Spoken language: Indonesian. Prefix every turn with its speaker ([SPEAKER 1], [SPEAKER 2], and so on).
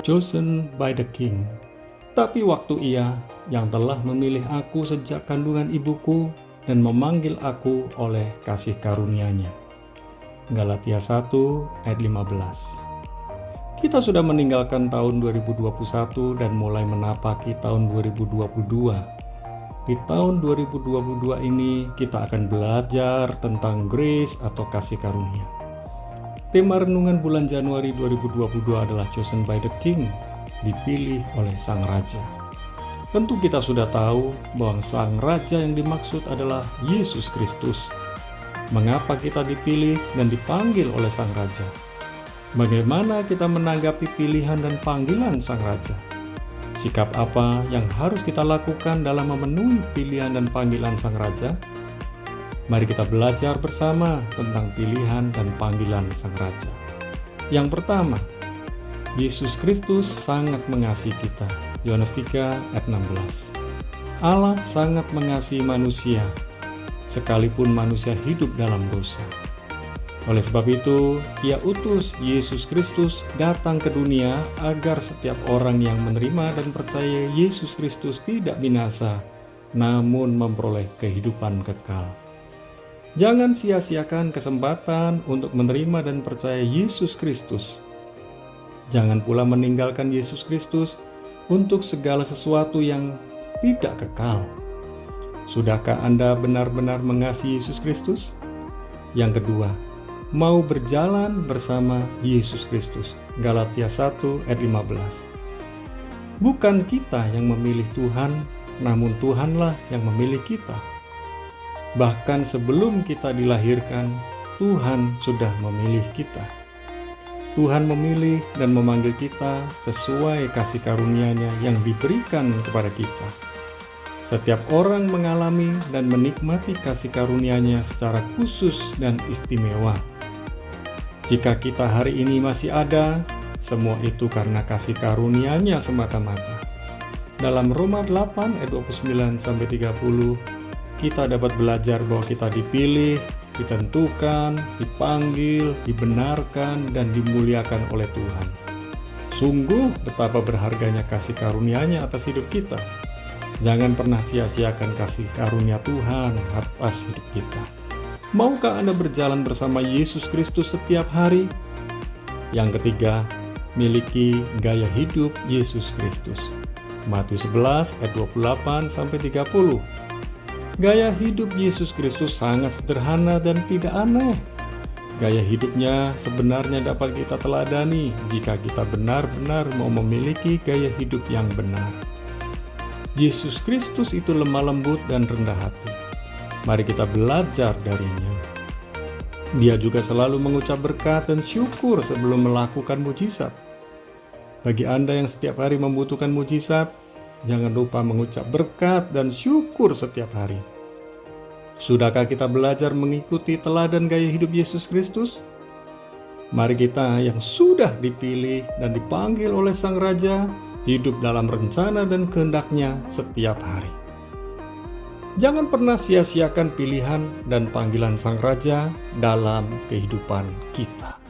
[SPEAKER 1] chosen by the King. Tapi waktu Ia yang telah memilih aku sejak kandungan ibuku dan memanggil aku oleh kasih karunia-Nya. Galatia 1 ayat 15. Kita sudah meninggalkan tahun 2021 dan mulai menapaki tahun 2022. Di tahun 2022 ini kita akan belajar tentang grace atau kasih karunia. Tema renungan bulan Januari 2022 adalah chosen by the King, dipilih oleh Sang Raja. Tentu kita sudah tahu bahwa Sang Raja yang dimaksud adalah Yesus Kristus. Mengapa kita dipilih dan dipanggil oleh Sang Raja? Bagaimana kita menanggapi pilihan dan panggilan Sang Raja? Sikap apa yang harus kita lakukan dalam memenuhi pilihan dan panggilan Sang Raja? Mari kita belajar bersama tentang pilihan dan panggilan Sang Raja. Yang pertama, Yesus Kristus sangat mengasihi kita. Yohanes 3 ayat 16. Allah sangat mengasihi manusia, sekalipun manusia hidup dalam dosa. Oleh sebab itu, Ia utus Yesus Kristus datang ke dunia agar setiap orang yang menerima dan percaya Yesus Kristus tidak binasa, namun memperoleh kehidupan kekal. Jangan sia-siakan kesempatan untuk menerima dan percaya Yesus Kristus. Jangan pula meninggalkan Yesus Kristus untuk segala sesuatu yang tidak kekal. Sudahkah Anda benar-benar mengasihi Yesus Kristus? Yang kedua, mau berjalan bersama Yesus Kristus. Galatia 1 ayat 15. Bukan kita yang memilih Tuhan, namun Tuhanlah yang memilih kita. Bahkan sebelum kita dilahirkan, Tuhan sudah memilih kita. Tuhan memilih dan memanggil kita sesuai kasih karunia-Nya yang diberikan kepada kita. Setiap orang mengalami dan menikmati kasih karunia-Nya secara khusus dan istimewa. Jika kita hari ini masih ada, semua itu karena kasih karunia-Nya semata-mata. Dalam Roma 8 ayat 29-30, kita dapat belajar bahwa kita dipilih, ditentukan, dipanggil, dibenarkan, dan dimuliakan oleh Tuhan. Sungguh betapa berharganya kasih karunia-Nya atas hidup kita. Jangan pernah sia-siakan kasih karunia Tuhan atas hidup kita. Maukah Anda berjalan bersama Yesus Kristus setiap hari? Yang ketiga, miliki gaya hidup Yesus Kristus. Matius 11 ayat 28-30. Gaya hidup Yesus Kristus sangat sederhana dan tidak aneh. Gaya hidupnya sebenarnya dapat kita teladani jika kita benar-benar mau memiliki gaya hidup yang benar. Yesus Kristus itu lemah lembut dan rendah hati. Mari kita belajar darinya. Dia juga selalu mengucap berkat dan syukur sebelum melakukan mujizat. Bagi Anda yang setiap hari membutuhkan mujizat, jangan lupa mengucap berkat dan syukur setiap hari. Sudahkah kita belajar mengikuti teladan gaya hidup Yesus Kristus? Mari kita yang sudah dipilih dan dipanggil oleh Sang Raja, hidup dalam rencana dan kehendak-Nya setiap hari. Jangan pernah sia-siakan pilihan dan panggilan Sang Raja dalam kehidupan kita.